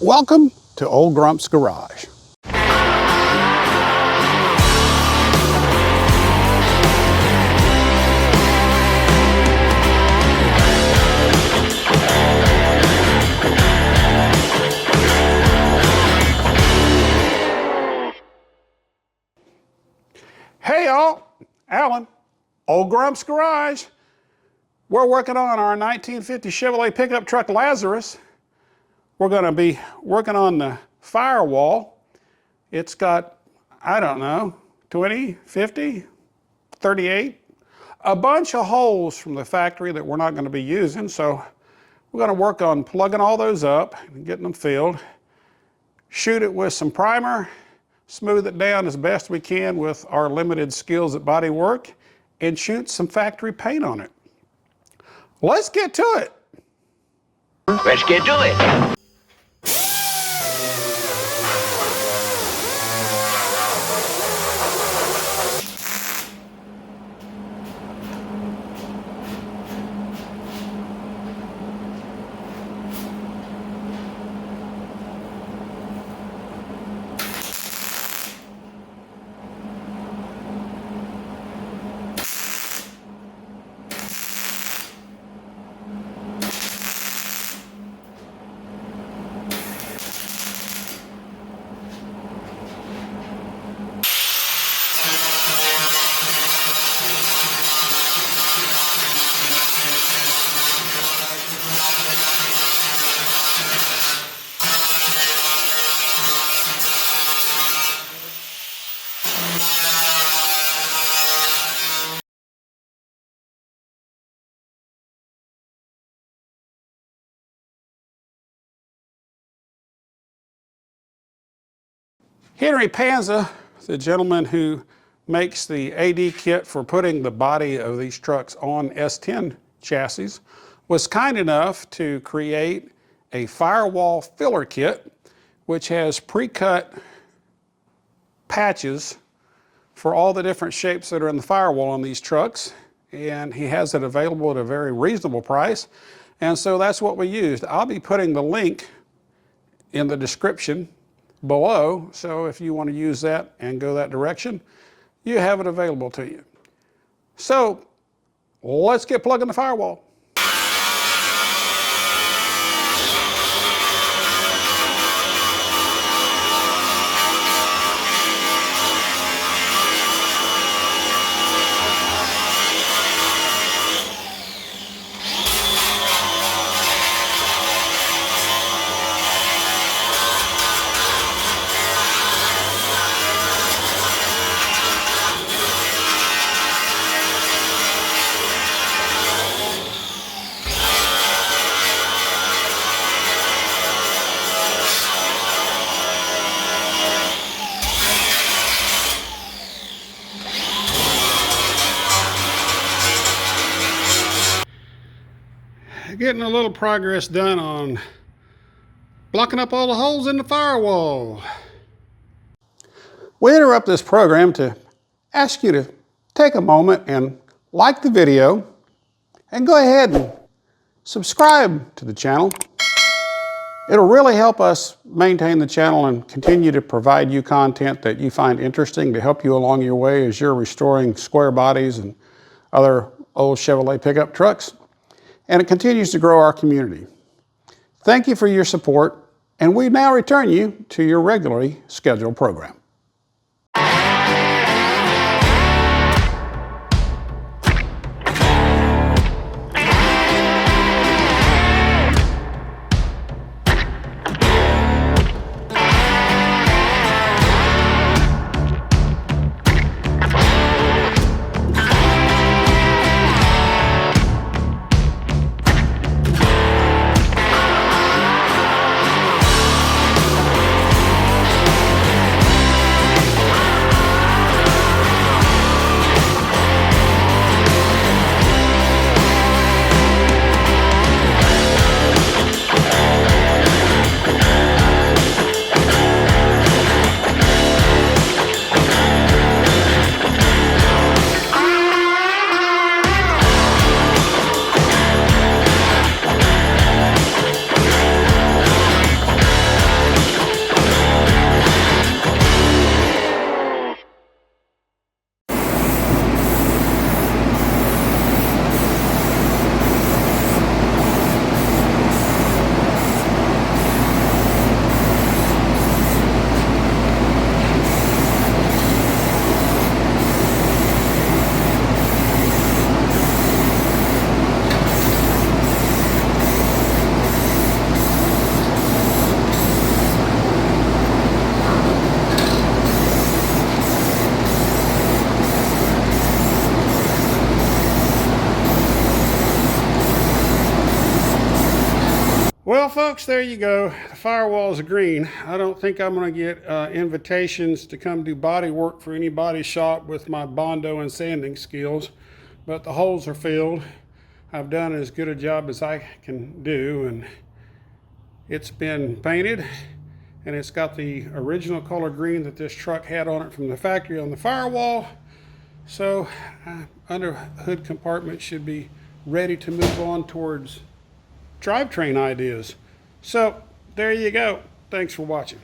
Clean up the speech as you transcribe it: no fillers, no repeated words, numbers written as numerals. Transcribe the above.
Welcome to Old Grump's Garage. Hey y'all, Alan, Old Grump's Garage. We're working on our 1950 Chevrolet pickup truck Lazarus. We're going to be working on the Firewall. It's got, I don't know, 20, 50, 38, a bunch of holes from the factory that we're not going to be using. So we're going to work on plugging all those up and getting them filled. Shoot it with some primer, smooth it down as best we can with our limited skills at body work, and shoot some factory paint on it. Let's get to it. Let's get to it. Henry Panza, the gentleman who makes the AD kit for putting the body of these trucks on S10 chassis, was kind enough to create a Firewall filler kit, which has pre-cut patches for all the different shapes that are in the Firewall on these trucks. And he has it available at a very reasonable price. And so that's what we used. I'll be putting the link in the description below, so if you want to use that and go that direction, you have it available to you. So let's get plugging the Firewall. Getting a little progress done on blocking up all the holes in the Firewall. We interrupt this program to ask you to take a moment and like the video and go ahead and subscribe to the channel. It'll really help us maintain the channel and continue to provide you content that you find interesting to help you along your way as you're restoring square bodies and other old Chevrolet pickup trucks. And it continues to grow our community. Thank you for your support, and we now return you to your regularly scheduled program. Well, folks, there you go. The firewalls are green. I don't think I'm going to get invitations to come do body work for any body shop with my Bondo and sanding skills, but the holes are filled. I've done as good a job as I can do, and it's been painted, and it's got the original color green that this truck had on it from the factory on the firewall. So under hood compartment should be ready to move on towards drivetrain ideas. So there you go. Thanks for watching.